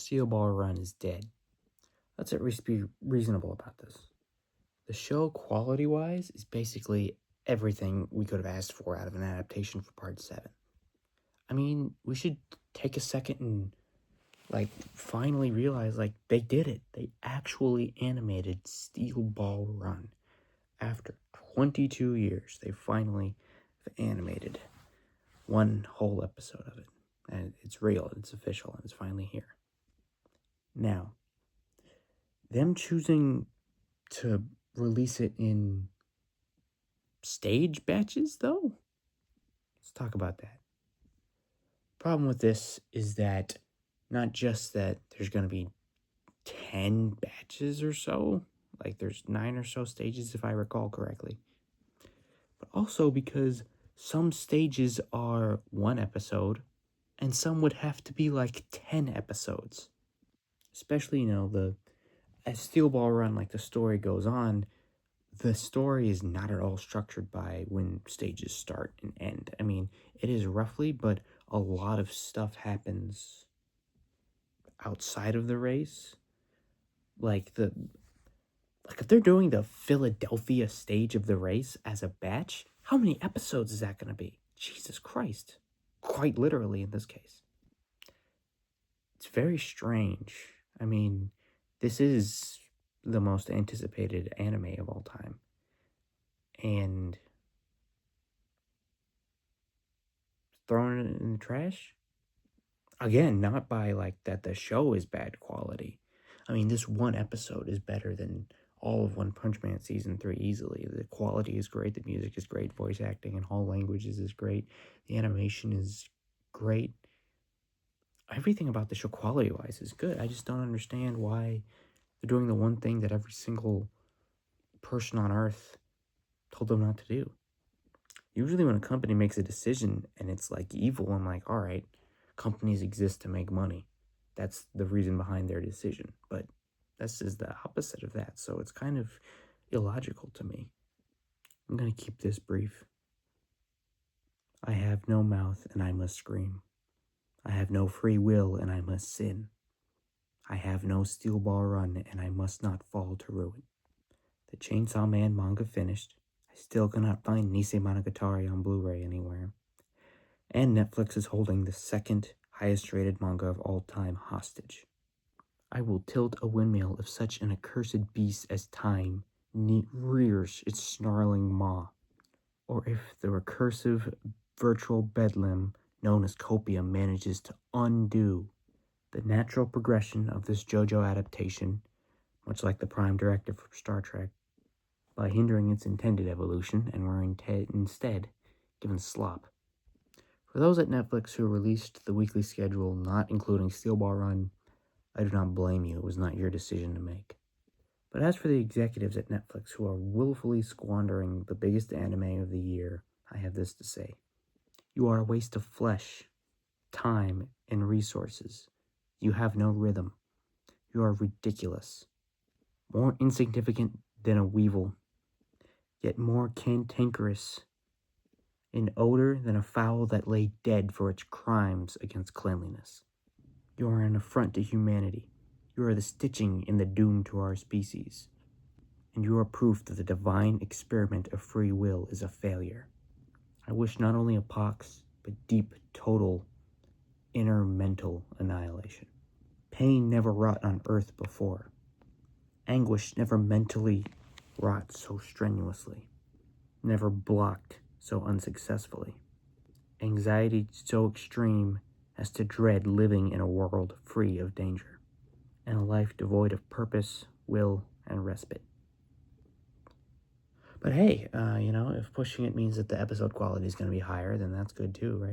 Steel Ball Run is dead. Let's at least be reasonable about this. The show, quality-wise, is basically everything we could have asked for out of an adaptation for Part 7. I mean, we should take a second and, finally realize, they did it. They actually animated Steel Ball Run. After 22 years, they finally have animated one whole episode of it. And it's real, it's official, and it's finally here. Now, them choosing to release it in stage batches, though? Let's talk about that. Problem with this is that not just that there's going to be 10 batches or so, there's 9 or so stages if I recall correctly, but also because some stages are 1 episode and some would have to be 10 episodes. Especially, as Steel Ball Run, the story goes on, the story is not at all structured by when stages start and end. I mean, it is roughly, but a lot of stuff happens outside of the race. If they're doing the Philadelphia stage of the race as a batch, how many episodes is that going to be? Jesus Christ. Quite literally in this case. It's very strange. I mean, this is the most anticipated anime of all time. And throwing it in the trash? Again, not by that the show is bad quality. I mean, this one episode is better than all of One Punch Man Season 3 easily. The quality is great, the music is great, voice acting in all languages is great, the animation is great. Everything about the show quality-wise is good. I just don't understand why they're doing the one thing that every single person on Earth told them not to do. Usually when a company makes a decision and it's evil, I'm like, all right, companies exist to make money. That's the reason behind their decision. But this is the opposite of that, so it's kind of illogical to me. I'm going to keep this brief. I have no mouth and I must scream. I have no free will and I must sin. I have no Steel Ball Run and I must not fall to ruin. The Chainsaw Man manga finished. I still cannot find Nisei Monogatari on Blu-ray anywhere. And Netflix is holding the second highest rated manga of all time hostage. I will tilt a windmill if such an accursed beast as time rears its snarling maw, or if the recursive virtual bedlam known as copium manages to undo the natural progression of this JoJo adaptation, much like the Prime Directive from Star Trek, by hindering its intended evolution and were instead given slop. For those at Netflix who released the weekly schedule not including Steel Ball Run, I do not blame you. It was not your decision to make. But as for the executives at Netflix who are willfully squandering the biggest anime of the year, I have this to say. You are a waste of flesh, time, and resources. You have no rhythm. You are ridiculous. More insignificant than a weevil, yet more cantankerous in odor than a fowl that lay dead for its crimes against cleanliness. You are an affront to humanity. You are the stitching in the doom to our species. And you are proof that the divine experiment of free will is a failure. I wish not only a pox, but deep, total, inner mental annihilation. Pain never wrought on earth before. Anguish never mentally wrought so strenuously. Never blocked so unsuccessfully. Anxiety so extreme as to dread living in a world free of danger, and a life devoid of purpose, will, and respite. But hey, if pushing it means that the episode quality is going to be higher, then that's good too, right?